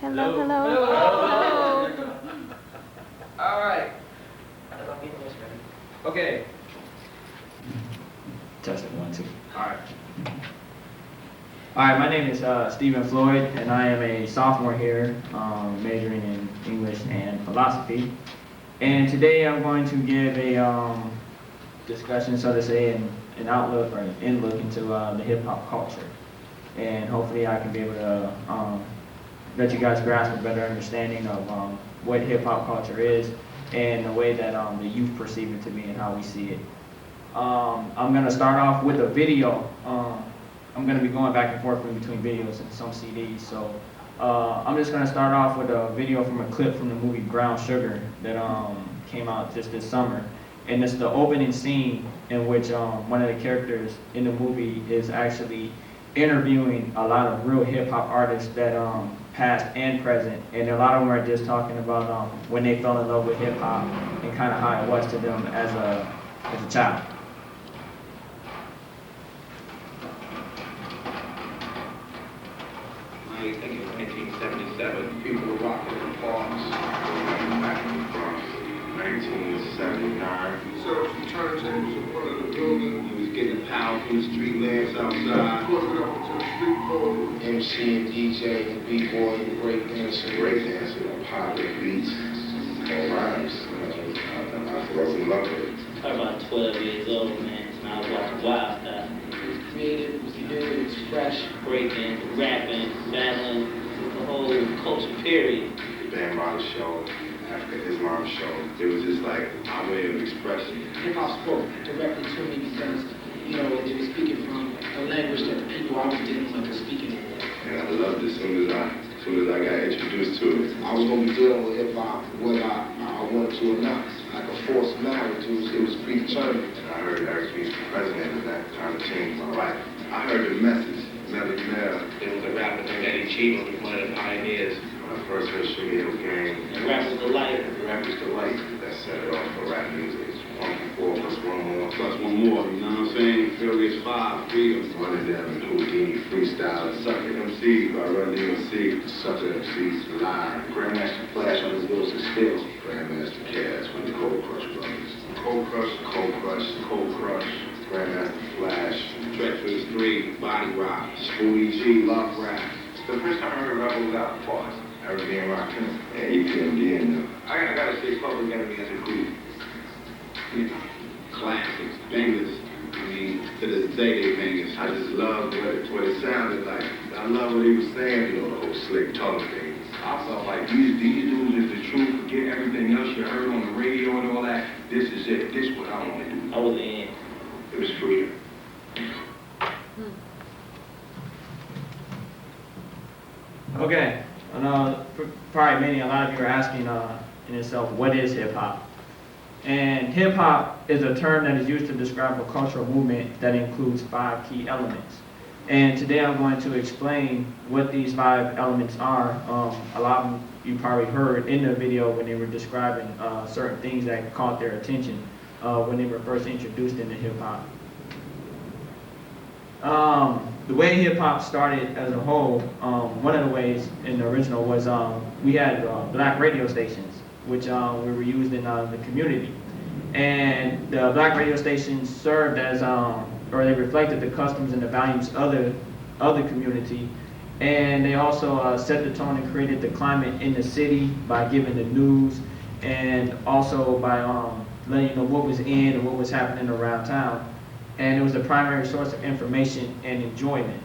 Hello, Hello. hello. Hello. All right. Okay. Test it, 1, 2. All right. All right, my name is Stephen Floyd, and I am a sophomore here, majoring in English and philosophy. And today I'm going to give a discussion, so to say, an outlook or an in-look into the hip-hop culture. And hopefully I can be able to let you guys grasp a better understanding of what hip-hop culture is and the way that the youth perceive it to be and how we see it. I'm going to start off with a video. I'm going to be going back and forth between videos and some CDs. So I'm just going to start off with a video from a clip from the movie Brown Sugar that came out just this summer. And it's the opening scene in which one of the characters in the movie is actually interviewing a lot of real hip-hop artists that past and present, and a lot of them are just talking about when they fell in love with hip-hop and kind of how it was to them as a child. I think in 1977, people were rocking in the parks. Back in the Bronx, 1979. So some turntables in front of the building. He was getting power from the street lamps outside. Putting it up to the street pole. MC and DJ and B-boy and breakdancing. Breakdancing on popular beats. All rhymes. I was in love with it. I was about 12 years old, man, and I was watching Wild Style. It was creative, it was new, it was fresh. Breaking, rapping, battling, the whole culture period. The Band Model Show, African Islam Show. It was just like our way of expressing. Hip-hop spoke directly to me because, you know, it was speaking from a language that the people I was dealing with were speaking. And I loved it as soon as I got introduced to it. I was going to be dealing with hip-hop whether I wanted to or not. Like a forced marriage, it was predetermined. And I heard Eric B. president, and that kind of changed my life. I heard the message, Melody Mel. There was a rapper named Eddie Cheever, who was one of the pioneers. When I first heard Sugar Hill Gang, And Rappers Delight. Rap is the light that set it off for rap music. 1 4 plus 1 more. Plus one more, you know what I'm saying? Furious 5, freedom. One of them, Houdini Freestyle, Sucker MC by Run DMC, Sucker MC's Live, Grandmaster Flash on his wheels and stills, Grandmaster Cash with the Cold Crush Brothers, Cold Crush. Cold Crush, Grandmaster Flash, Treacherous 3, Body Rock. Spoonie G, Love Rap. The first time I heard rap was out of Pause, Arabian Rockin', and EPMD. I gotta say, Public Enemy as a group. You know, classics, bangers. I mean, to this day they bangers. I just loved what it sounded like. I love what he was saying, you know, the whole slick talk thing. I felt like these dudes is the truth. Forget everything else you heard on the radio and all that. This is it. This is what I want to do. I was in. It was freedom. Okay, probably a lot of you are asking in itself, what is hip-hop? And hip-hop is a term that is used to describe a cultural movement that includes 5 key elements. And today I'm going to explain what these 5 elements are. A lot of them you probably heard in the video when they were describing certain things that caught their attention when they were first introduced into hip-hop. The way hip-hop started as a whole, one of the ways in the original was we had black radio stations, which we were used in the community. And the black radio stations served as, or they reflected the customs and the values of the community. And they also set the tone and created the climate in the city by giving the news and also by letting you know what was in and what was happening around town. And it was the primary source of information and enjoyment.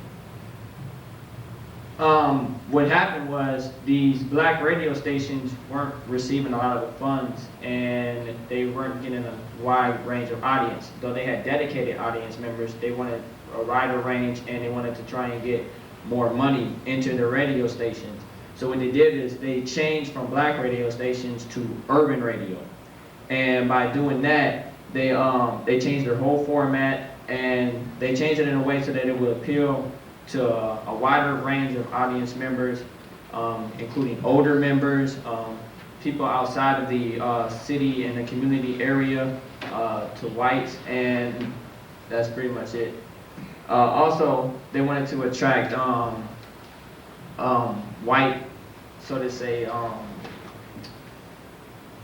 What happened was these black radio stations weren't receiving a lot of the funds and they weren't getting a wide range of audience. Though they had dedicated audience members, they wanted a wider range and they wanted to try and get more money into the radio stations. So what they did is they changed from black radio stations to urban radio. And by doing that, they changed their whole format and they changed it in a way so that it would appeal to a wider range of audience members, including older members, people outside of the city and the community area, to whites, and that's pretty much it. Also, they wanted to attract white so to say,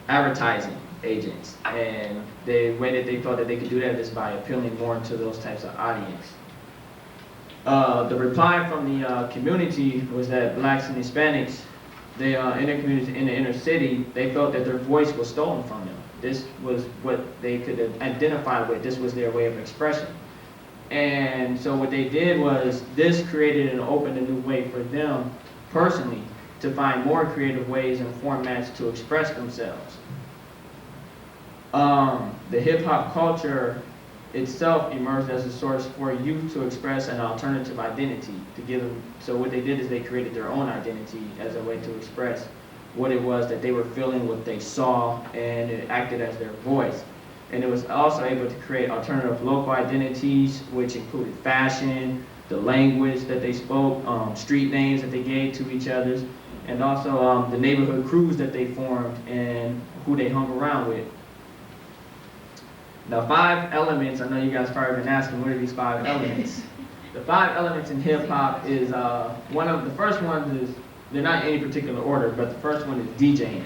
advertising agents, and the way that they thought that they could do that is by appealing more to those types of audience. The reply from the community was that blacks and Hispanics, they in their communities in the inner city, they felt that their voice was stolen from them. This was what they could identify with. This was their way of expression. And so what they did was this created and opened a new way for them personally to find more creative ways and formats to express themselves. The hip hop culture itself emerged as a source for youth to express an alternative identity, to give them. So what they did is they created their own identity as a way to express what it was that they were feeling, what they saw, and it acted as their voice. And it was also able to create alternative local identities, which included fashion, the language that they spoke, street names that they gave to each other, and also the neighborhood crews that they formed and who they hung around with. The 5 elements, I know you guys probably been asking, what are these 5 elements? The 5 elements in hip hop is, the first one is, they're not in any particular order, but the first one is DJing.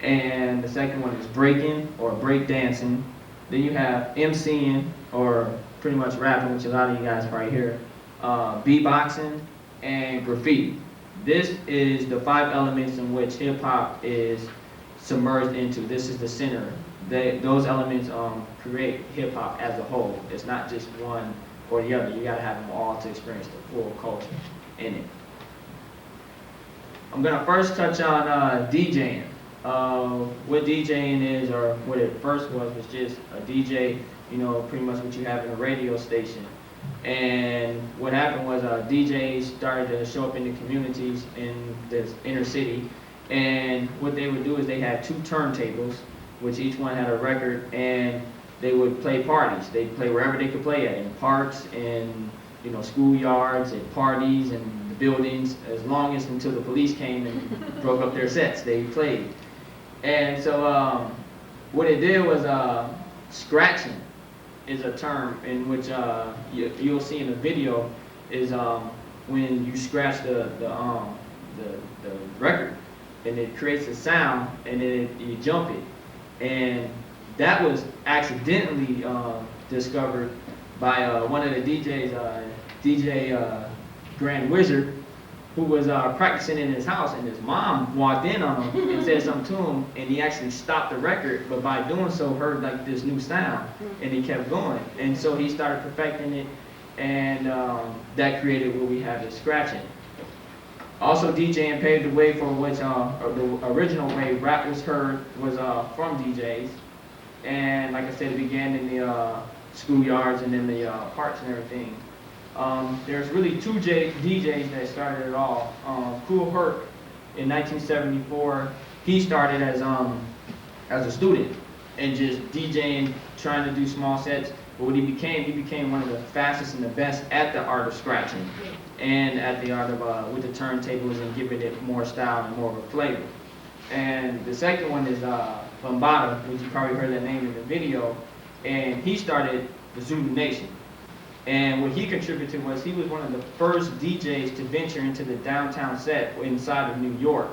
And the second one is breaking or break dancing. Then you have MCing, or pretty much rapping, which a lot of you guys probably hear, beatboxing, and graffiti. This is the 5 elements in which hip hop is submerged into. This is the center. Those elements create hip hop as a whole. It's not just one or the other. You gotta have them all to experience the full culture in it. I'm gonna first touch on DJing. What DJing is, or what it first was just a DJ, pretty much what you have in a radio station. And what happened was DJs started to show up in the communities in this inner city. And what they would do is they had 2 turntables, which each one had a record, and they would play parties. They'd play wherever they could play at, in parks, in schoolyards, at parties, and the buildings, as long as until the police came and broke up their sets, they played. And so what it did was scratching is a term in which you'll see in the video is when you scratch the record, and it creates a sound, and then you jump it. And that was accidentally discovered by one of the DJs, DJ Grand Wizard, who was practicing in his house, and his mom walked in on him and said something to him, and he actually stopped the record, but by doing so heard like this new sound, and he kept going. And so he started perfecting it, and that created what we have as scratching. Also, DJing paved the way for which the original way rap was heard was from DJs. And like I said, it began in the schoolyards and in the parks and everything. There's really 2 DJs that started it all. Kool Herc in 1974, he started as a student and just DJing, trying to do small sets. But what he became one of the fastest and the best at the art of scratching, and at the art of with the turntables and giving it more style and more of a flavor. And the second one is Bambaataa, which you probably heard that name in the video, and he started the Zulu Nation. And what he contributed was he was one of the first DJs to venture into the downtown set inside of New York,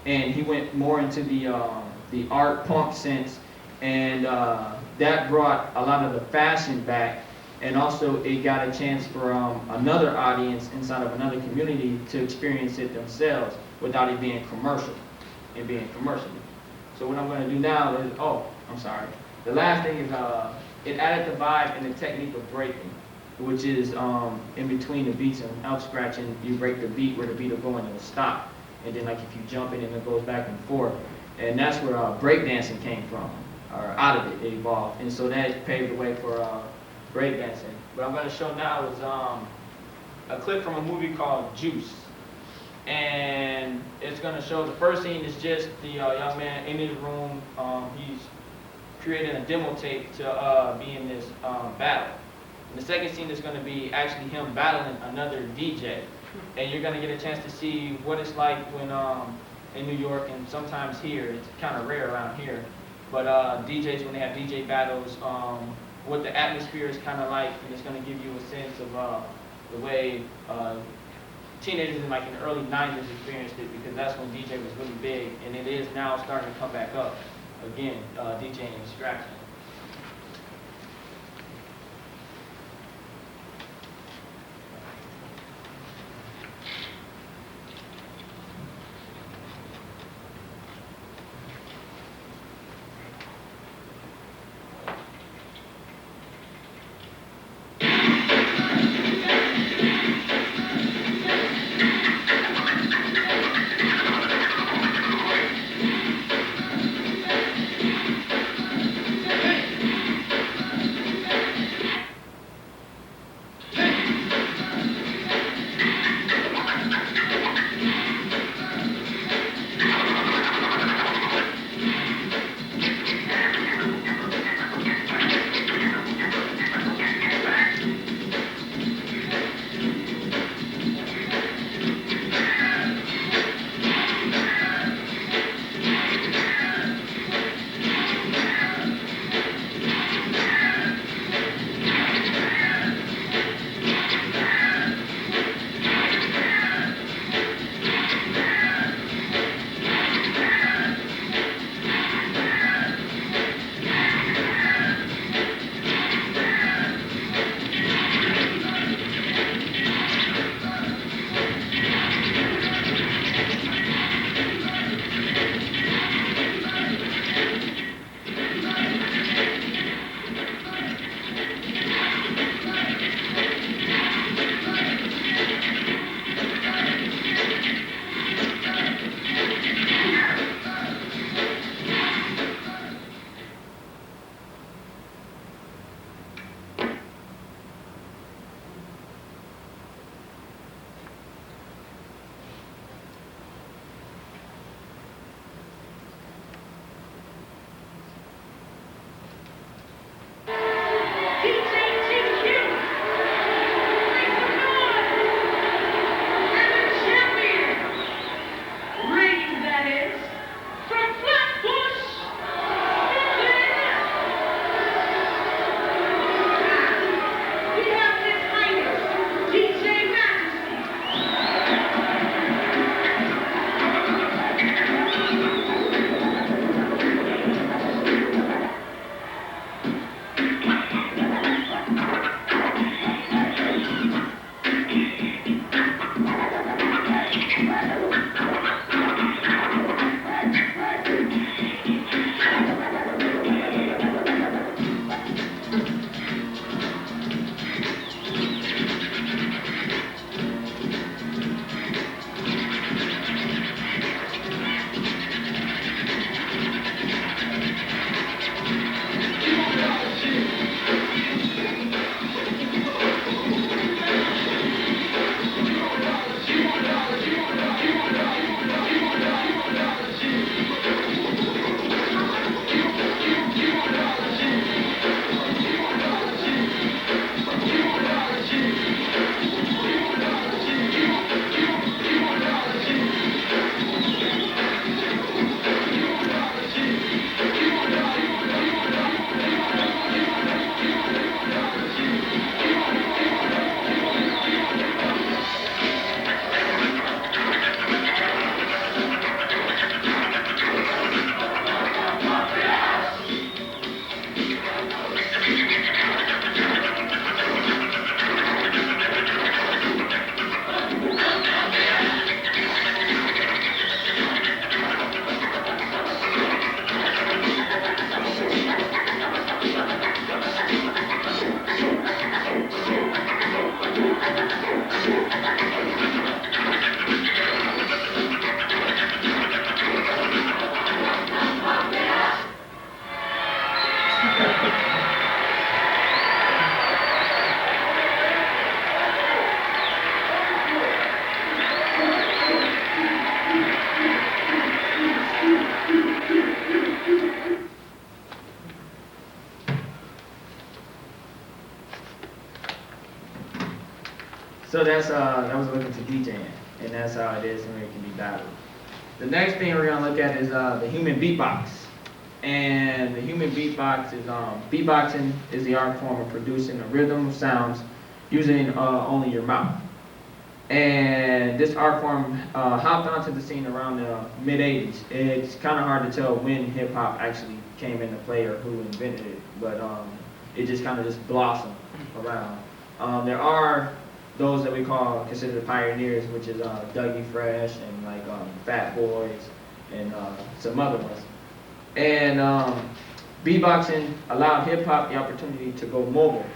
and he went more into the art punk sense, and that brought a lot of the fashion back. And also it got a chance for another audience inside of another community to experience it themselves without it being commercial. So what I'm going to do now is, the last thing is it added the vibe and the technique of breaking, which is in between the beats and elf scratching, you break the beat where the beat will go and it'll stop. And then like if you jump in and it goes back and forth. And that's where breakdancing came from, or out of it evolved. And so that paved the way for breakdancing. What I'm going to show now is a clip from a movie called Juice. And it's going to show, the first scene is just the young man in his room. He's creating a demo tape to be in this battle. And the second scene is going to be actually him battling another DJ. And you're going to get a chance to see what it's like when in New York, and sometimes here, it's kind of rare around here, but DJs, when they have DJ battles, what the atmosphere is kind of like, and it's going to give you a sense of the way teenagers like in the early 90s experienced it because that's when DJ was really big, and it is now starting to come back up again, DJing Extraction. So that was looking to DJing, and that's how it is when it can be battled. The next thing we're gonna look at is the human beatbox. And the human beatbox is beatboxing is the art form of producing a rhythm of sounds using only your mouth. And this art form hopped onto the scene around the mid-'80s. It's kind of hard to tell when hip-hop actually came into play or who invented it, but it just kind of just blossomed around. There are those that we consider the pioneers, which is Dougie Fresh and like Fat Boys and some other ones. And beatboxing allowed hip-hop the opportunity to go mobile.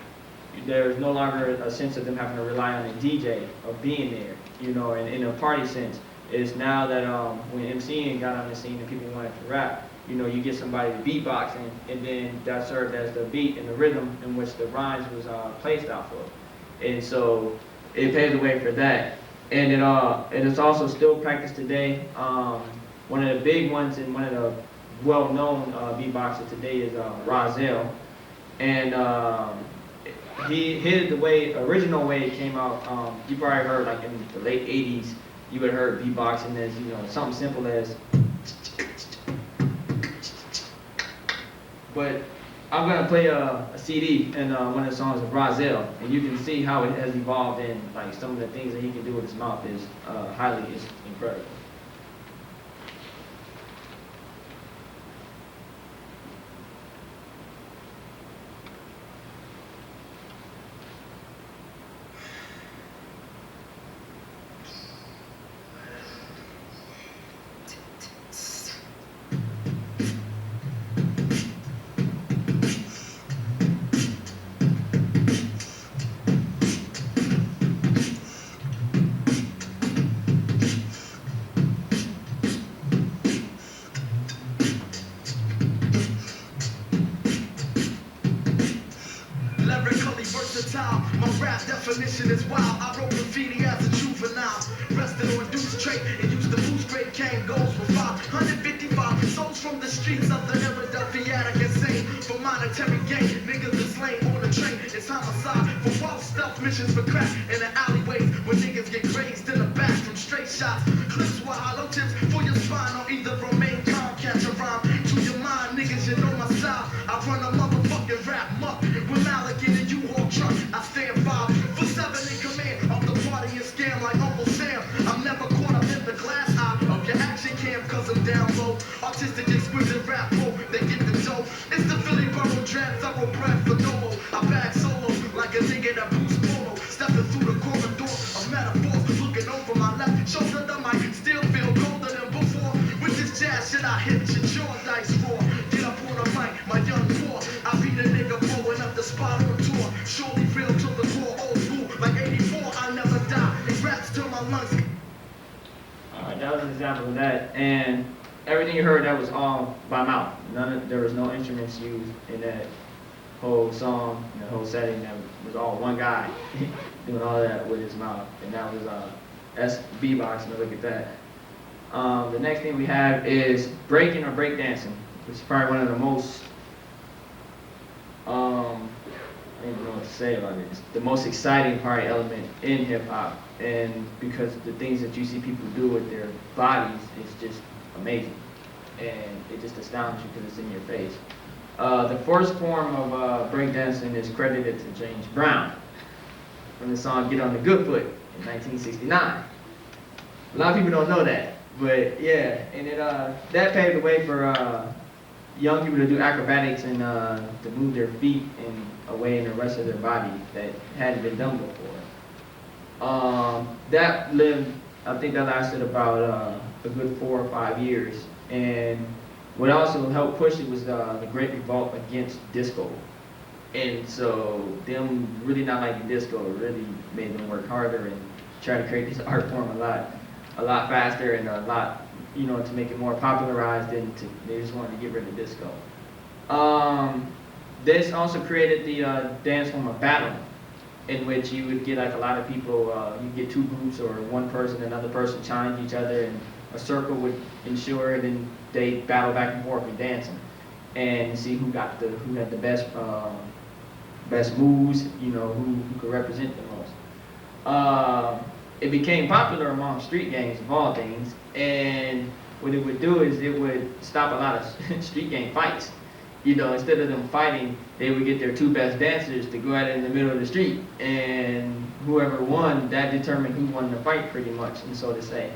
There's no longer a sense of them having to rely on a DJ or being there, you know, and in a party sense. It's now that when MCing got on the scene and people wanted to rap, you know, you get somebody to beatbox and then that served as the beat and the rhythm in which the rhymes was placed off of. And so it paved the way for that. And it is also still practiced today. One of the big ones and one of the well-known beatboxers today is Rozelle. And the original way it came out, you probably heard like in the late 80s, you would have heard beatboxing as, you know, something simple as, but I'm gonna play a CD and one of the songs of Rozelle, and you can see how it has evolved and like some of the things that he can do with his mouth is is incredible. My rap definition is wild. I wrote graffiti as a juvenile. Rested on deuce trait and used to boost great cane goals with 555 souls from the streets of the Philadelphiatic insane. For monetary gain, niggas is slain on the train. It's homicide for wealth stuff, missions for crack in the alleyways where niggas get grazed in the back from straight shots. Clips with hollow tips for your spine or either remain calm, catch a rhyme to your mind. Niggas, you know my style. I run a motherfucking rap muck with Malik in a U-Haul truck. I stand 5 for 7 in command of the party and scam like Uncle Sam. I'm never caught up in the glass eye of your action cam cause I'm down low. Artistic, exquisite rap pro, they get the dough. It's the Philly Borough Draft, thoroughbred for Nomo. I bag solo like a nigga that boosts polo. Stepping through the corridor of metaphors, looking over my left shoulder, the mic still feel colder than before. With this jazz shit, I hit your jaw dice raw. Get up on the mic, my young poor. I beat a nigga blowing up the spot on tour. Surely real to the core, old school, like 84, I never die. It raps till my lungs. Alright, that was an example of that. And everything you heard, that was all by mouth. There was no instruments used in that whole song, in the whole setting. That was all one guy doing all that with his mouth. And that was that's beatboxing. Look at that. The next thing we have is breaking or breakdancing, which is probably one of the most I don't even know what to say about it. It's the most exciting party element in hip hop, and because the things that you see people do with their bodies is just amazing, and it just astounds you because it's in your face. The first form of breakdancing is credited to James Brown from the song "Get on the Good Foot" in 1969. A lot of people don't know that, but yeah, and that paved the way for young people to do acrobatics and to move their feet in a way in the rest of their body that hadn't been done before. That lived, I think that lasted about a good 4 or 5 years. And what also helped push it was the Great Revolt against disco. And so them really not liking disco really made them work harder and try to create this art form a lot faster and a lot, you know, to make it more popularized and they just wanted to get rid of disco. This also created the dance form of battle, in which you would get like a lot of people, you get two groups or one person, another person challenge each other, and a circle would ensure, and then they battle back and forth in dancing, and see who had the best moves, you know, who could represent the most. It became popular among street gangs of all things, and what it would do is it would stop a lot of street gang fights. You know, instead of them fighting, they would get their two best dancers to go at it in the middle of the street, and whoever won, that determined who won the fight, pretty much, and so to say.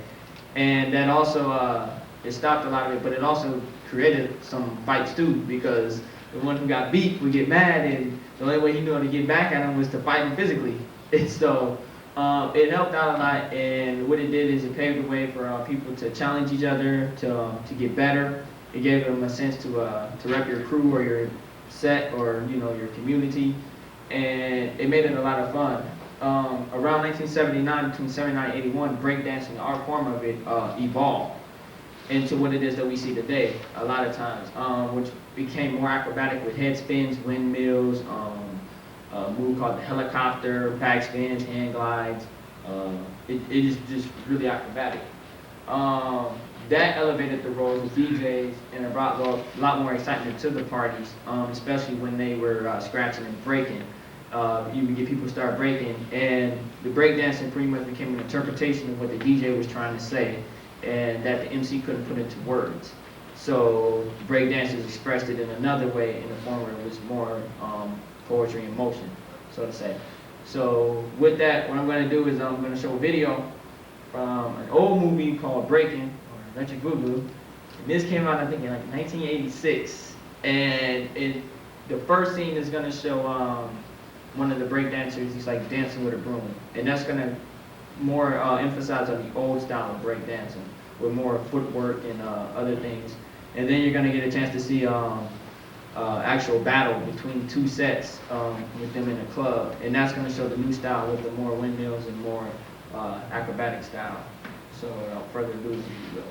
And that also, it stopped a lot of it, but it also created some fights too, because the one who got beat would get mad, and the only way he knew how to get back at him was to fight him physically. And so it helped out a lot, and what it did is it paved the way for people to challenge each other, to get better. It gave them a sense to rep your crew or your set or, you know, your community, and it made it a lot of fun. Around 1979, between 79 and 81, breakdancing, the art form of it, evolved into what it is that we see today a lot of times, which became more acrobatic with head spins, windmills, a move called the helicopter, back spins, hand glides. It is just really acrobatic. That elevated the roles of DJs, and it brought a lot more excitement to the parties, especially when they were scratching and breaking. You would get people start breaking, and the breakdancing pretty much became an interpretation of what the DJ was trying to say, and that the MC couldn't put into words. So breakdancers expressed it in another way, in a form where it was more poetry in motion, so to say. So with that, what I'm going to do is I'm going to show a video from an old movie called Breaking, or Electric Boogaloo. And this came out, I think, in like 1986. And the first scene is going to show one of the breakdancers, he's like dancing with a broom. And that's going to more emphasize on the old style of breakdancing, with more footwork and other things. And then you're going to get a chance to see actual battle between two sets with them in a club. And that's going to show the new style with the more windmills and more acrobatic style. So without further ado, here we go.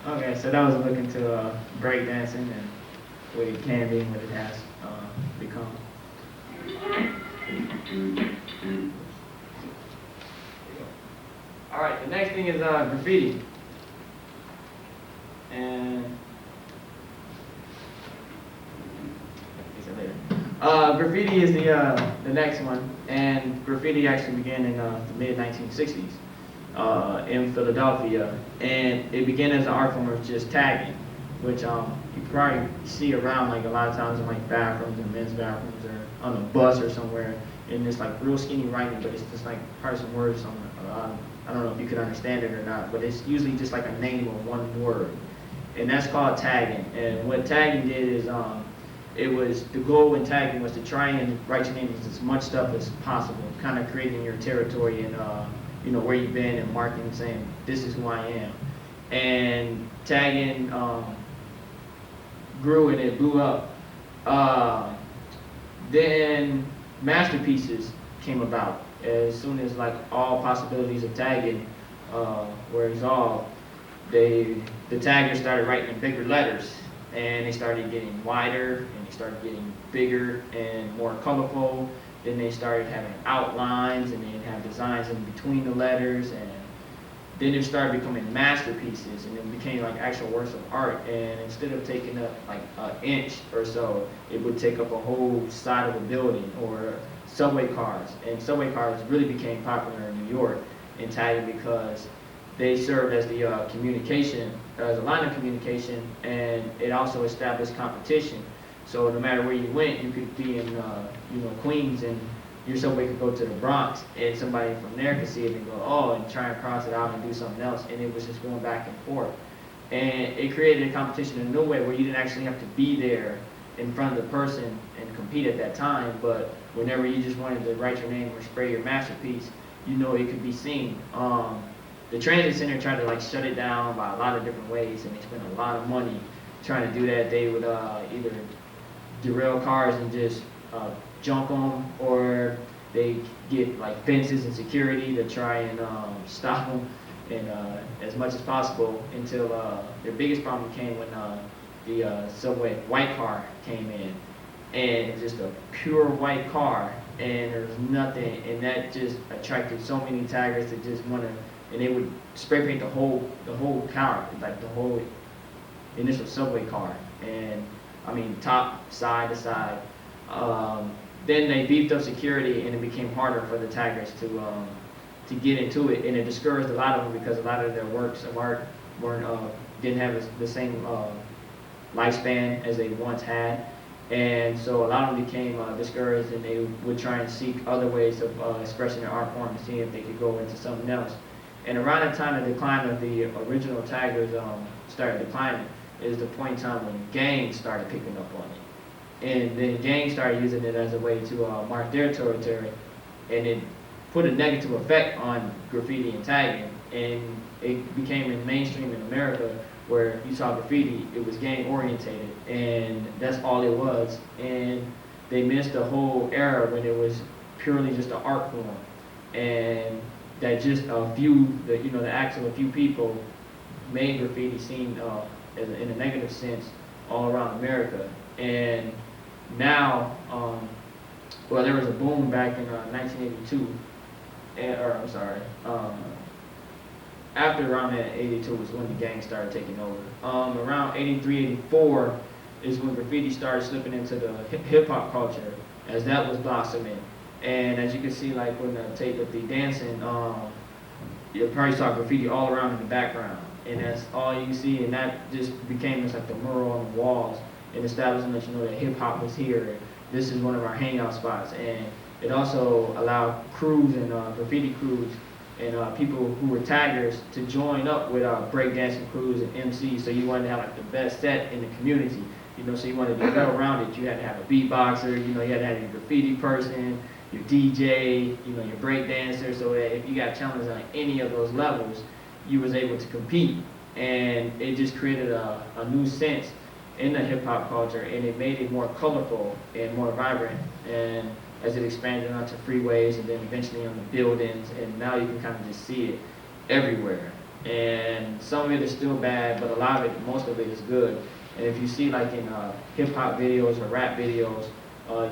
Okay, so that was a look into breakdancing and what it can be and what it has become. All right, the next thing is graffiti. And graffiti is the next one, and graffiti actually began in the mid 1960s in Philadelphia, and it began as an art form of just tagging, which you probably see around like a lot of times in like bathrooms and men's bathrooms or on a bus or somewhere, and it's like real skinny writing, but it's just like probably some words somewhere. I don't know if you could understand it or not, but it's usually just like a name or one word, and that's called tagging. And what tagging did is it was, the goal in tagging was to try and write your name as much stuff as possible, kind of creating your territory and you know, where you've been and marking and saying, this is who I am. And tagging grew and it blew up. Then masterpieces came about. As soon as like all possibilities of tagging were resolved, the taggers started writing in bigger letters, and they started getting wider, and they started getting bigger and more colorful. Then they started having outlines, and they'd have designs in between the letters, and then it started becoming masterpieces, and it became like actual works of art. And instead of taking up like an inch or so, it would take up a whole side of a building or subway cars. And subway cars really became popular in New York in tagging because they served as the communication, as a line of communication, and it also established competition. So no matter where you went, you could be in, you know, Queens, and your subway could go to the Bronx, and somebody from there could see it and go, oh, and try and cross it out and do something else, and it was just going back and forth. And it created a competition in a new way where you didn't actually have to be there in front of the person and compete at that time, but whenever you just wanted to write your name or spray your masterpiece, you know it could be seen. The transit center tried to like shut it down by a lot of different ways, and they spent a lot of money trying to do that. They would either derail cars and just junk them, or they get like fences and security to try and stop them, and as much as possible until their biggest problem came when the subway white car came in, and it's just a pure white car, and there's nothing, and that just attracted so many taggers to just want to, and they would spray paint the whole car, like the whole initial subway car, and I mean top, side to side. Then they beefed up security, and it became harder for the taggers to get into it, and it discouraged a lot of them because a lot of their works of art didn't have the same lifespan as they once had, and so a lot of them became discouraged, and they would try and seek other ways of expressing their art form and see if they could go into something else. And around that time, the decline of the original taggers started declining is the point in time when gangs started picking up on it. And then gangs started using it as a way to mark their territory, and it put a negative effect on graffiti and tagging, and it became mainstream in America, where if you saw graffiti, it was gang orientated, and that's all it was. And they missed the whole era when it was purely just an art form, and that just a few, the acts of a few people made graffiti seen in a negative sense all around America. And now, well, there was a boom back in 1982, after around that 82 was when the gang started taking over. Around 83, 84 is when graffiti started slipping into the hip-hop culture, as that was blossoming. And as you can see, like when the tape of the dancing, you probably saw graffiti all around in the background, and that's all you see, and that just became just like the mural on the walls. and establishing that, you know, that hip hop was here. This is one of our hangout spots. And it also allowed crews and graffiti crews and people who were taggers to join up with breakdancing crews and MCs. So you wanted to have like the best set in the community. You know, so you wanted to be well-rounded. You had to have a beatboxer, you know, you had to have your graffiti person, your DJ, you know, your breakdancer. So that if you got challenged on any of those levels, you was able to compete. And it just created a new sense in the hip-hop culture, and it made it more colorful and more vibrant. And as it expanded onto freeways and then eventually on the buildings, and now you can kind of just see it everywhere. And some of it is still bad, but a lot of it, most of it is good. And if you see like in hip-hop videos or rap videos,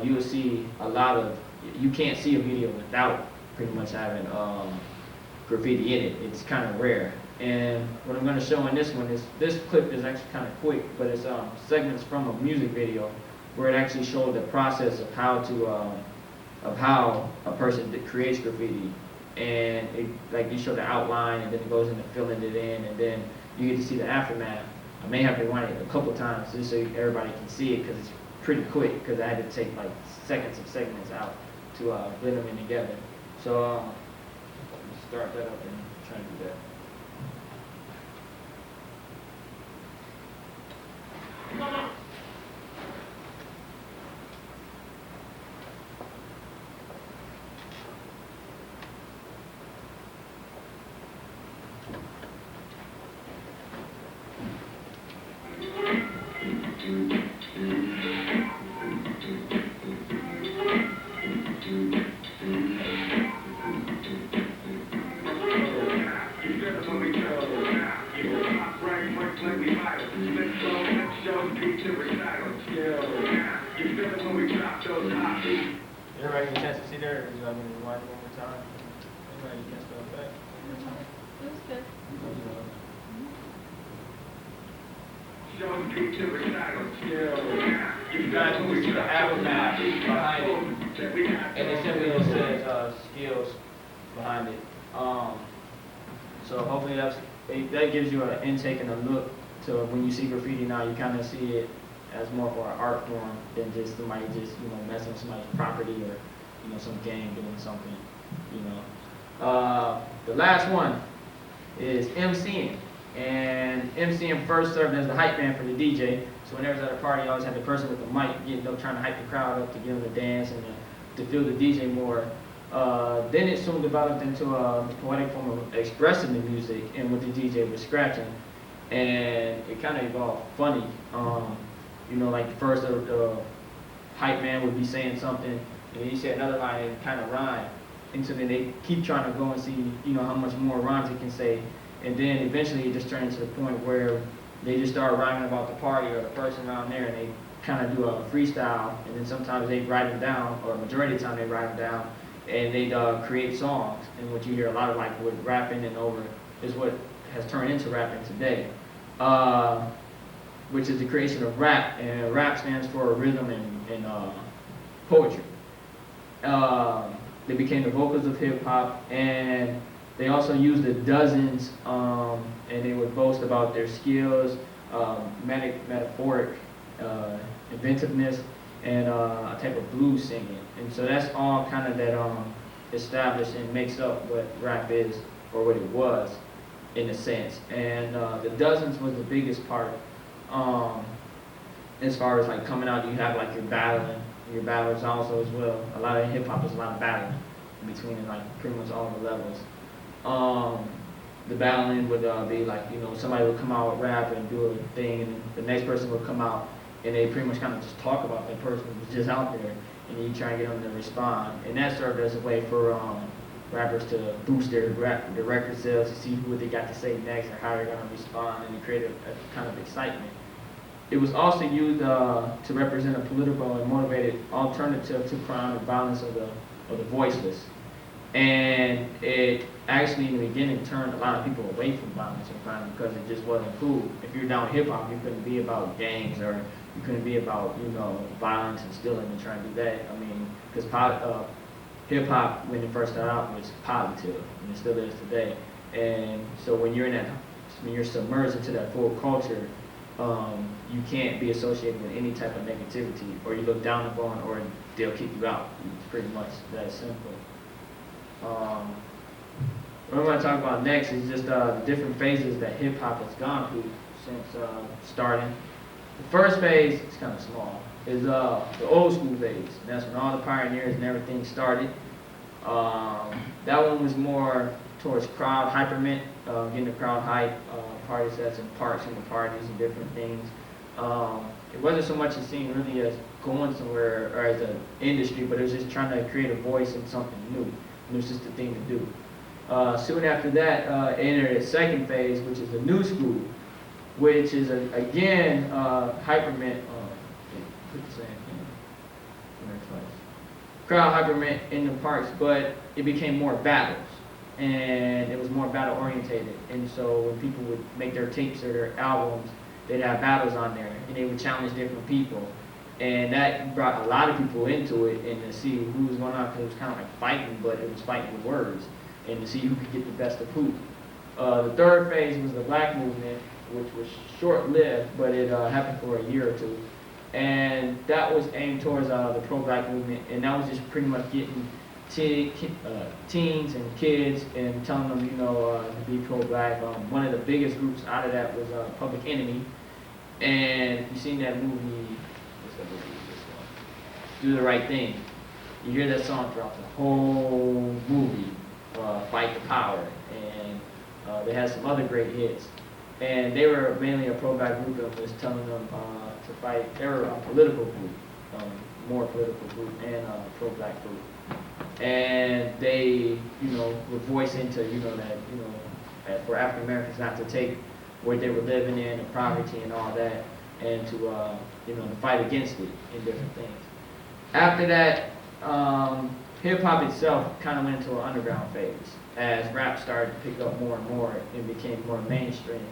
you'll see a lot of, you can't see a video without pretty much having graffiti in it. It's kind of rare. And what I'm going to show in this one is, this clip is actually kind of quick, but it's segments from a music video where it actually showed the process of how a person creates graffiti. And it, like, you show the outline, and then it goes into filling it in, and then you get to see the aftermath. I may have to run it a couple times just so everybody can see it, because it's pretty quick, because I had to take like seconds of segments out to blend them in together. So start that up and try to do that. Everybody get a chance to see there? Or do I need to rewind it one more time? Everybody get a chance to go back one more time? It was good. You guys can see the aftermath behind it, and it simply just says skills behind it. So hopefully that gives you an intake and a look to when you see graffiti now. You kind of see it as more for an art form than just somebody just, you know, messing with somebody's property or, you know, some gang doing something, you know. The last one is MCing. And MCing first served as the hype man for the DJ. So whenever it's at a party, you always have the person with the mic, you know, trying to hype the crowd up to get them to dance and to feel the DJ more. Then it soon developed into a poetic form of expressing the music and what the DJ was scratching. And it kind of evolved funny. You know, like first the hype man would be saying something, and then you say another line and it kind of rhyme. And so then they keep trying to go and see, you know, how much more rhymes it can say. And then eventually it just turns to the point where they just start rhyming about the party or the person around there, and they kind of do a freestyle, and then sometimes they write them down, or majority of the time they write them down, and they create songs. And what you hear a lot of, like with rapping and over, is what has turned into rapping today, which is the creation of rap. And rap stands for rhythm and poetry. They became the vocals of hip hop, and they also used the dozens, and they would boast about their skills, metaphoric inventiveness, and a type of blues singing. And so that's all kind of that established and makes up what rap is, or what it was, in a sense. And the dozens was the biggest part. As far as like coming out, you have like your battlers also as well. A lot of hip hop is a lot of battling in between, like pretty much all the levels. The battling would be like, you know, somebody would come out with rap and do a thing, and the next person would come out and they pretty much kind of just talk about that person who was just out there, and you try and get them to respond. And that served as a way for rappers to boost their record sales, to see what they got to say next and how they're going to respond, and it created a kind of excitement. It was also used to represent a political and motivated alternative to crime and violence of the voiceless. And it actually, in the beginning, turned a lot of people away from violence and crime because it just wasn't cool. If you're down hip hop, you couldn't be about gangs, or you couldn't be about, you know, violence and stealing and trying to do that. I mean, because hip hop, when it first started out, was positive, and it still is today. And so when you're submerged into that full culture, you can't be associated with any type of negativity, or you look down upon, or they'll kick you out. It's pretty much that simple. What I'm going to talk about next is just the different phases that hip hop has gone through since starting. The first phase, it's kind of small, is the old school phase. And that's when all the pioneers and everything started. That one was more towards crowd hyperment, getting the crowd hype, party sets and parks and the parties and different things. It wasn't so much a scene really as going somewhere or as an industry, but it was just trying to create a voice and something new. And it was just a thing to do. Soon after that, entered its second phase, which is the new school, which is again hyperment. Put the same thing. Crowd hyperment in the parks, but it became more battles, and it was more battle orientated. And so when people would make their tapes or their albums, they'd have battles on there, and they would challenge different people. And that brought a lot of people into it, and to see who was going on, because it was kind of like fighting, but it was fighting with words, and to see who could get the best of who. The third phase was the black movement, which was short-lived, but it happened for a year or two. And that was aimed towards the pro-black movement, and that was just pretty much getting teens and kids and telling them, to be pro-black. One of the biggest groups out of that was Public Enemy. And if you've seen that movie, what's that movie? This one, Do the Right Thing. You hear that song throughout the whole movie, Fight the Power, and they had some other great hits. And they were mainly a pro-black group that was telling them to fight. They were a political group, more political group, and a pro-black group. And they, would voice into, that for African Americans not to take what they were living in, the poverty and all that, and to, to fight against it in different things. After that, hip hop itself kind of went into an underground phase as rap started to pick up more and more and became more mainstream.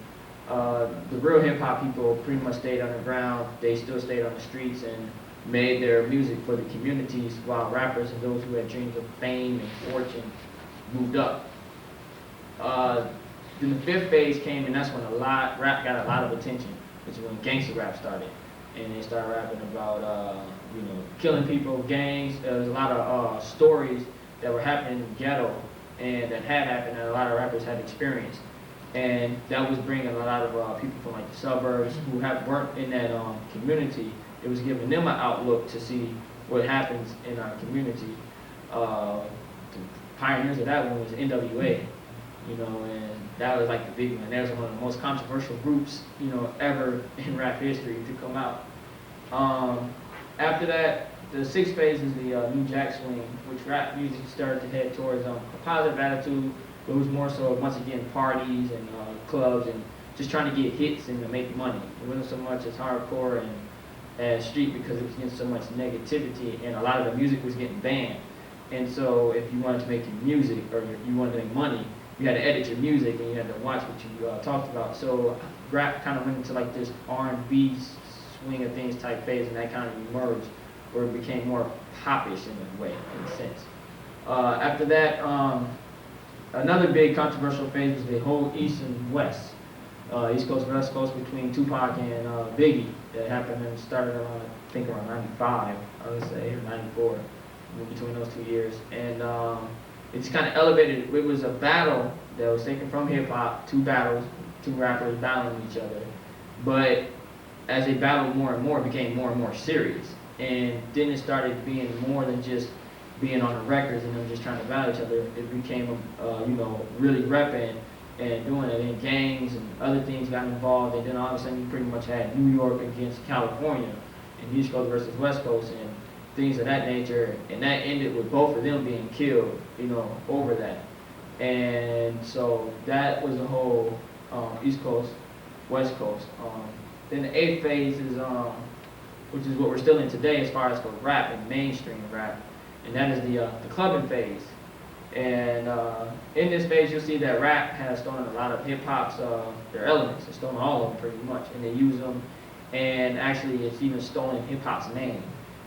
The real hip hop people pretty much stayed underground. They still stayed on the streets and made their music for the communities, while rappers and those who had dreams of fame and fortune moved up. Then the fifth phase came, and that's when rap got a lot of attention, which is when gangster rap started. And they started rapping about, killing people, gangs. There was a lot of stories that were happening in the ghetto, and that had happened, and a lot of rappers had experienced. And that was bringing a lot of people from like the suburbs who weren't in that community. It was giving them an outlook to see what happens in our community. The pioneers of that one was NWA, and that was like the big one. That was one of the most controversial groups, ever in rap history to come out. After that, the sixth phase is the New Jack Swing, which rap music started to head towards a positive attitude. It was more so, once again, parties and clubs and just trying to get hits and to make money. It wasn't so much as hardcore and street, because it was getting so much negativity, and a lot of the music was getting banned. And so if you wanted to make your music, or you wanted to make money, you had to edit your music and you had to watch what you talked about. So rap kind of went into like this R&B swing of things type phase, and that kind of emerged where it became more popish in a way, in a sense. After that, another big controversial phase was the whole East and West. East Coast, West Coast, between Tupac and Biggie. That happened and started around, I think around 95, I would say, or 94, between those 2 years. And it just kind of elevated. It was a battle that was taken from hip hop, two rappers battling each other. But as they battled more and more, it became more and more serious. And then it started being more than just being on the records and them just trying to battle each other. It became, really repping and doing it, and gangs and other things got involved, and then all of a sudden you pretty much had New York against California, and East Coast versus West Coast, and things of that nature, and that ended with both of them being killed, over that. And so that was the whole East Coast, West Coast. Then the eighth phase is, which is what we're still in today as far as for rap and mainstream rap, and that is the clubbing phase. And in this phase, you'll see that rap has stolen a lot of hip-hop's, their elements. It's stolen all of them pretty much, and they use them. And actually, it's even stolen hip-hop's name.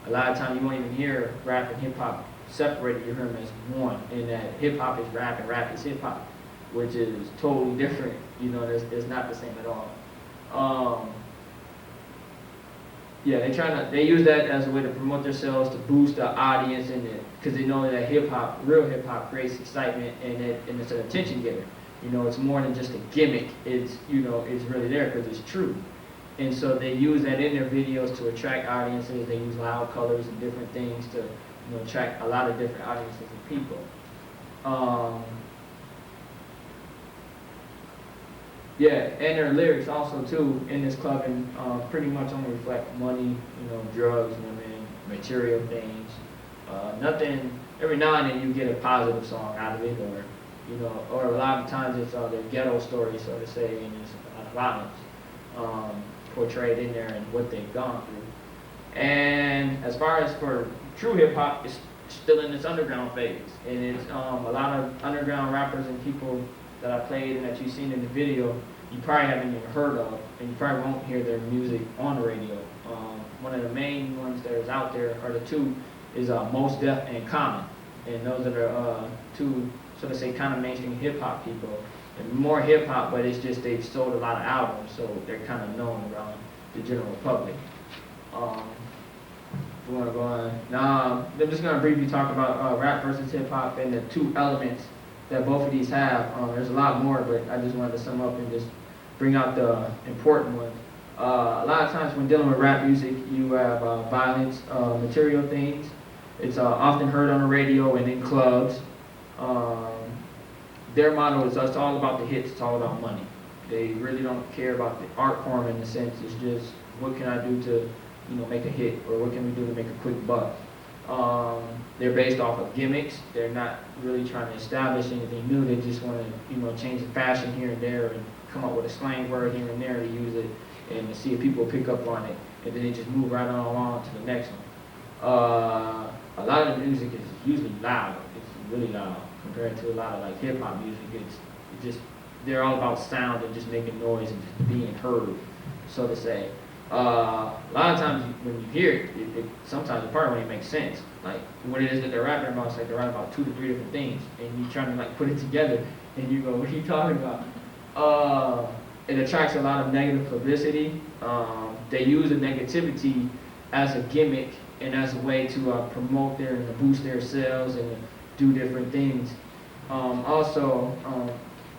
A lot of times, you won't even hear rap and hip-hop separated. You hear them as one, and that hip-hop is rap and rap is hip-hop, which is totally different. It's not the same at all. Yeah, they use that as a way to promote themselves, to boost the audience, and because they know that real hip hop creates excitement, and it's an attention getter. You know, it's more than just a gimmick. It's it's really there because it's true. And so they use that in their videos to attract audiences. They use loud colors and different things to attract a lot of different audiences and people. Yeah, and their lyrics also too in this club and pretty much only reflect money, drugs, women, material things. Nothing. Every now and then you get a positive song out of it, or a lot of times it's their ghetto story, so to say, and it's a lot of violence portrayed in there and what they've gone through. And as far as for true hip hop, it's still in its underground phase, and it's a lot of underground rappers and people that I played and that you've seen in the video, you probably haven't even heard of, and you probably won't hear their music on the radio. One of the main ones that is out there, or the two, is Mos Def and Common, and those are the two, so to say, kind of mainstream hip hop people. And more hip hop, but it's just they've sold a lot of albums, so they're kind of known around the general public. We want to go on. Now, I'm just going to briefly talk about rap versus hip hop and the two elements that both of these have. There's a lot more, but I just wanted to sum up and just bring out the important ones. A lot of times when dealing with rap music, you have violence, material things. It's often heard on the radio and in clubs. Their motto is it's all about the hits, it's all about money. They really don't care about the art form in the sense. It's just what can I do to make a hit, or what can we do to make a quick buck. They're based off of gimmicks. They're not really trying to establish anything new. They just want to change the fashion here and there and come up with a slang word here and there to use it and to see if people pick up on it, and then they just move right on along to the next one. A lot of the music is usually loud. It's really loud compared to a lot of like hip hop music. It's just they're all about sound and just making noise and just being heard, so to say. A lot of times when you hear it, sometimes the part when it makes sense. Like what it is that they're rapping about, it's like they're rapping about 2 to 3 different things, and you trying to like put it together, and you go, "What are you talking about?" It attracts a lot of negative publicity. They use the negativity as a gimmick and as a way to promote and to boost their sales and to do different things.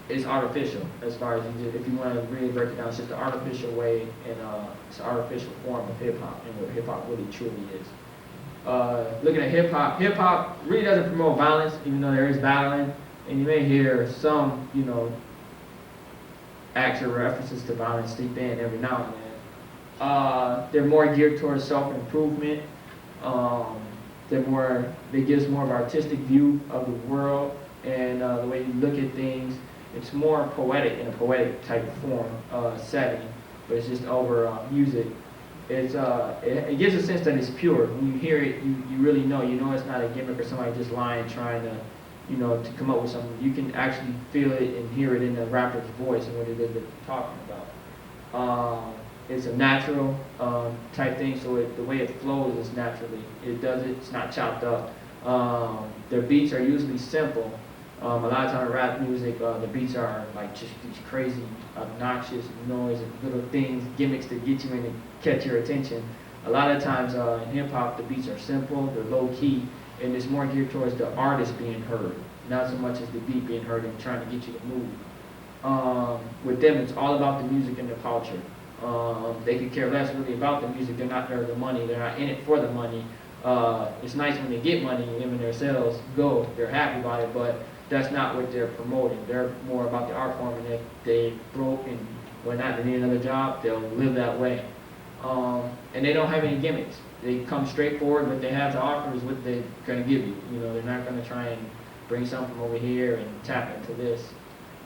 It's artificial as far as if you want to really break it down. It's just an artificial way and it's an artificial form of hip hop and what hip hop really truly is. Looking at hip hop really doesn't promote violence, even though there is battling, and you may hear some, actual references to violence seep in every now and then. They're more geared towards self-improvement. They give us more of an artistic view of the world and the way you look at things. It's more poetic in a poetic type of form setting, but it's just over music. It gives a sense that it's pure. When you hear it, you really know. You know it's not a gimmick or somebody just lying trying to, to come up with something. You can actually feel it and hear it in the rapper's voice and what it is that they're talking about. It's a natural type thing, so the way it flows is naturally. It's not chopped up. Their beats are usually simple. A lot of times in rap music, the beats are like just these crazy, obnoxious noise and little things, gimmicks to get you in and catch your attention. A lot of times in hip hop, the beats are simple, they're low key, and it's more geared towards the artist being heard, not so much as the beat being heard and trying to get you to move. With them, it's all about the music and the culture. They could care less really about the music. They're not there for the money. They're not in it for the money. It's nice when they get money and them and their sales go. They're happy about it, but that's not what they're promoting. They're more about the art form, and if they broke and whatnot, they need another job, they'll live that way. And they don't have any gimmicks. They come straight forward. What they have to offer is what they're going to give you. They're not going to try and bring something from over here and tap into this.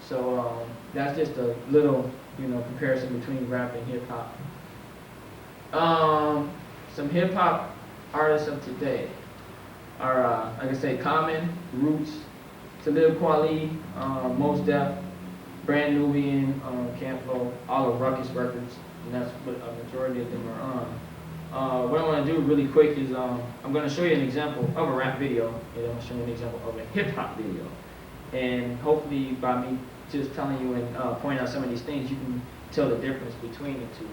So that's just a little, comparison between rap and hip hop. Some hip hop artists of today are, like I say, Common, Roots, Talib Kweli, Mos Def, Brand Nubian, Camp Lo, all of Ruckus Records, and that's what a majority of them are on. What I want to do really quick is I'm going to show you an example of a rap video, and I'm going to show you an example of a hip hop video. And hopefully by me just telling you and pointing out some of these things, you can tell the difference between the two.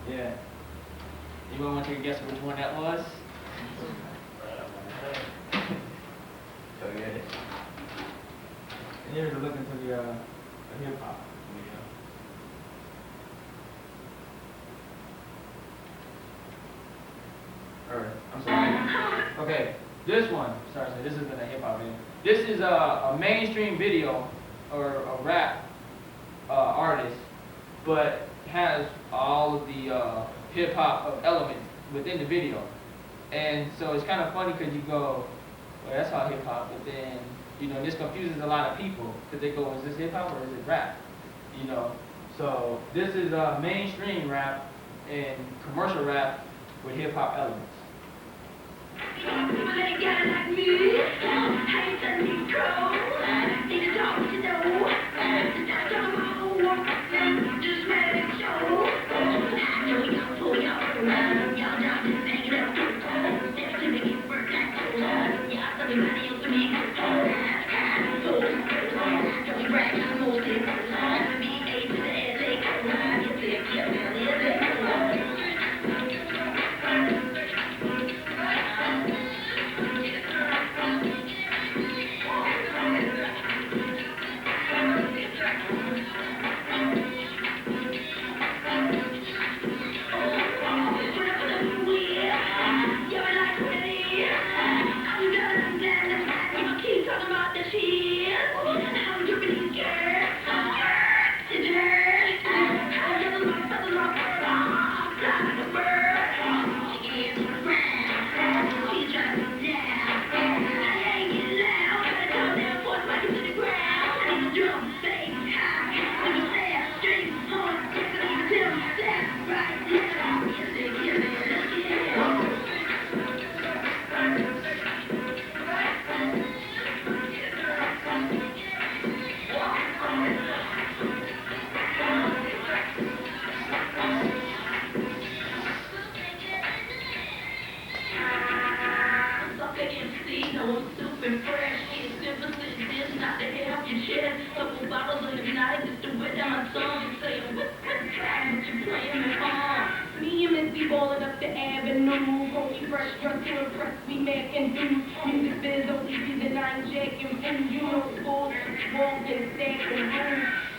Yeah. Anyone want to take a guess which one that was? Go get it. And here's a look into the hip hop video. Or, I'm sorry. Okay, this one. Sorry, this isn't a hip hop video. This is a mainstream video or a rap artist, but has all of the hip hop elements within the video. And so it's kind of funny because you go, well, that's all hip hop, but then, you know, this confuses a lot of people because they go, is this hip hop or is it rap? You know, so this is mainstream rap and commercial rap with hip hop elements.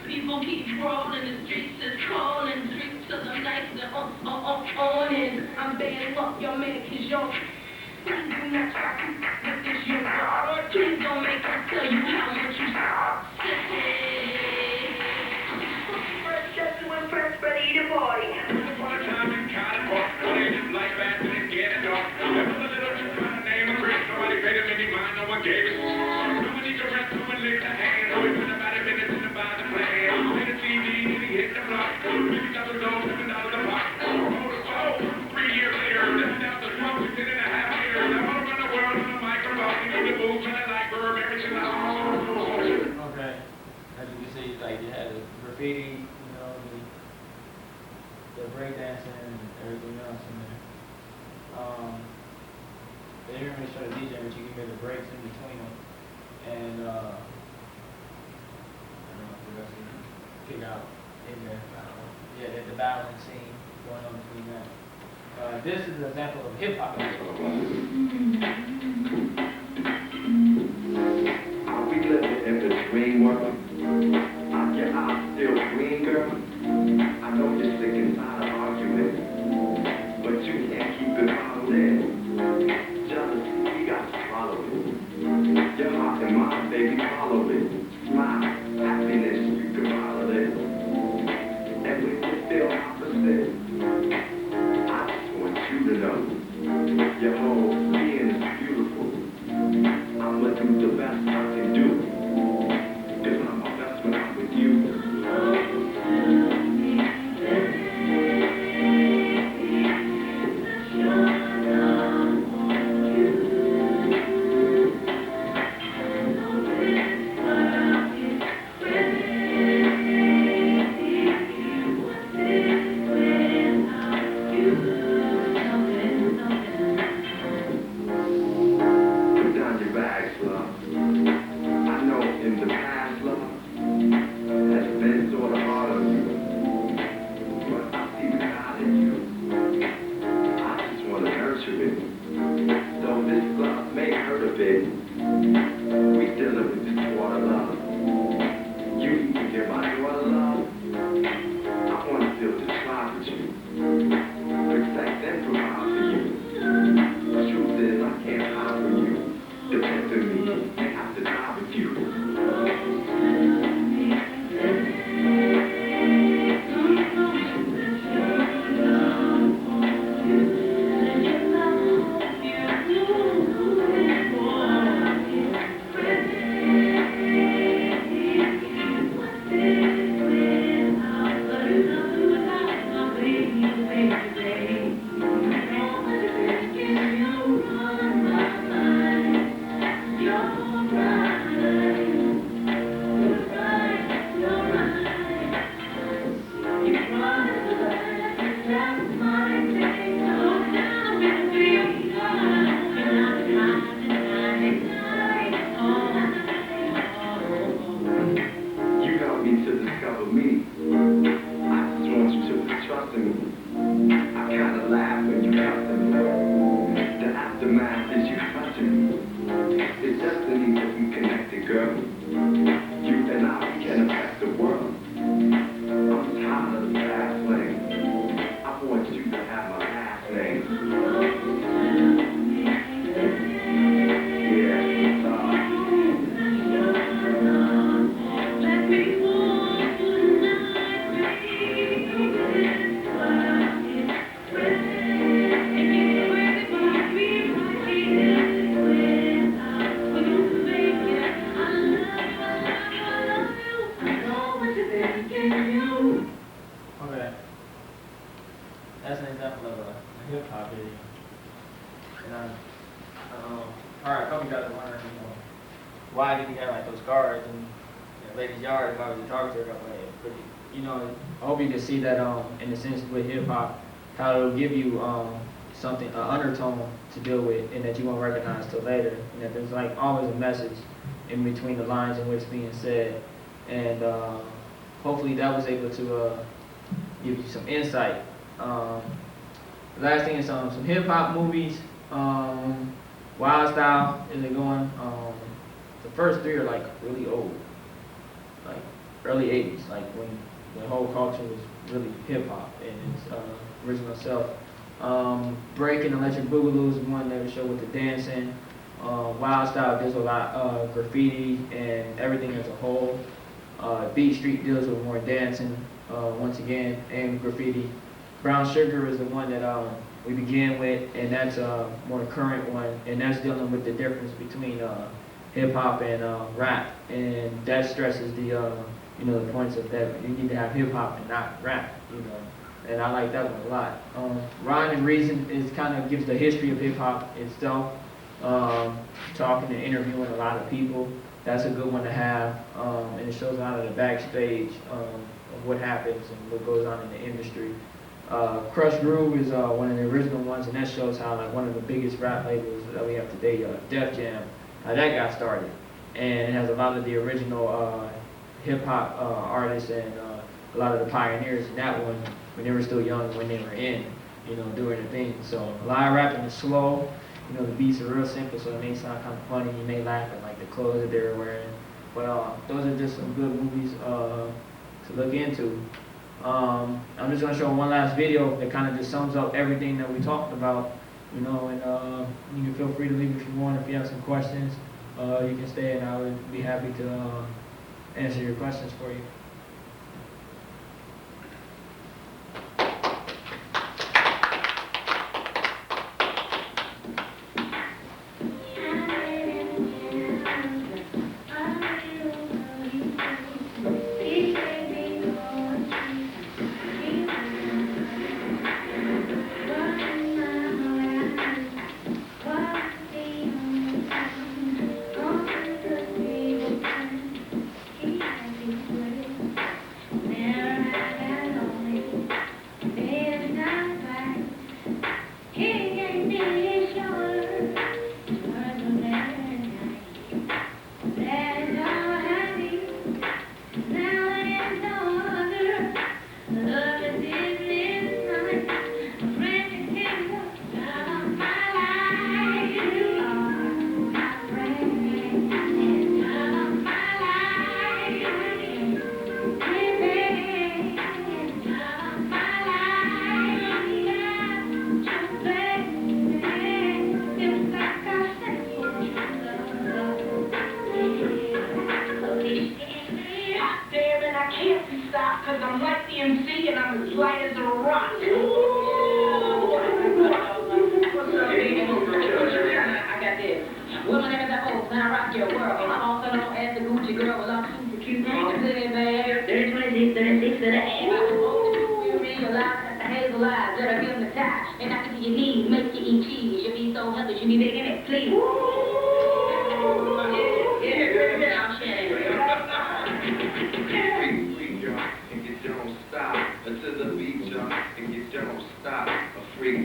People keep rolling, the streets is calling, streets of the night, on and I'm bad luck, your man, cause you're please do not try to make this your daughter. Please don't make us tell you how much you First Justin went first, ready to party. Once upon a time in California, just like that, didn't get it off. There was a little chick by the name of Chris, nobody paid him any mind, no one gave it. No one need to rest, no one licked a hand, no one put about a minute in the buy the plan. Hit a TV, and he hit the block. $50 a dose, $7 a pop. Oh, 3 years later, left out the smoke, 10 and a half years. I'm all around the world on the microphone, in the booth, and I like Burberry, and Okay. As you can see, like you had the graffiti, you know, the breakdancing and everything else in there. They didn't really show the DJ, but you can hear the breaks in between them. And I don't know if the rest of you can pick out in there. I don't know. Yeah, the battling scene going on between that. This is an example of hip hop. Are we living in the dream world? I still green, girl. I know you're sick and tired of arguing. you to know. Your whole being is beautiful. I'm gonna do the best I can do. Cause I'm my best when I'm with you. Put down your bags, love. I know in the past, love, has been sort of hard on you. But I see the God in you. I just want to nurture it. Though this love may hurt a bit, we still live with this water love. You can give my water love. I want to feel this vibe with you. Protect and provide for you. The truth is, I can't hide from you. Depend on me, I have to die with you. You helped me to discover me. I just want you to trust in me. I kinda laugh when you come to me. The aftermath is you touching me. It's destiny that we connected, girl. You and I, we can affect the world. I'm tired of the fast lane. I want you to have my last name. Okay. That's an example of a hip hop video. And alright, Kobe got to learn, why did he have like those scars and Lady's Yard, if I was to talk to her, but I hope you can see that in the sense with hip hop, how it'll give you something, an undertone to deal with, and that you won't recognize till later. And that there's like always a message in between the lines in what's being said, and hopefully that was able to give you some insight. The last thing is some hip hop movies. Wild Style is a good one. The first three are like really old, like early 80s, like when the whole culture was really hip hop in its original self. Breaking Electric Boogaloo is one that would show with the dancing. Wild Style deals with a lot of graffiti and everything as a whole. Beat Street deals with more dancing, once again, and graffiti. Brown Sugar is the one that we began with, and that's a more current one, and that's dealing with the difference between hip hop and rap, and that stresses the the points of that you need to have hip hop and not rap, and I like that one a lot. Rhyme and Reason is kind of gives the history of hip hop itself, talking and interviewing a lot of people. That's a good one to have, and it shows a lot of the backstage of what happens and what goes on in the industry. Crush Groove is one of the original ones, and that shows how like one of the biggest rap labels that we have today, Def Jam, how that got started, and it has a lot of the original hip hop artists and a lot of the pioneers in that one when they were still young, when they were in, doing their thing. So a lot of rapping is slow. The beats are real simple, so it may sound kind of funny. You may laugh at like the clothes that they were wearing, but those are just some good movies to look into. I'm just gonna show one last video that kind of just sums up everything that we talked about, and you can feel free to leave if you want. If you have some questions, you can stay, and I would be happy to answer your questions for you. And I can see your knees, make you eat cheese. You be so healthy, you be making it, please. Yeah, I'll share that. Free, y'all, and you don't stop. Until the beat, y'all, and you don't stop. A free.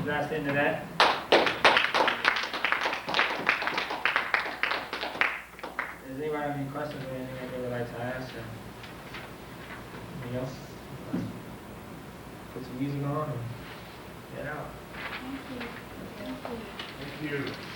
That's the end of that. Does anybody have any questions or anything that they would like to ask? Or anything else? Put some music on and get out. Thank you.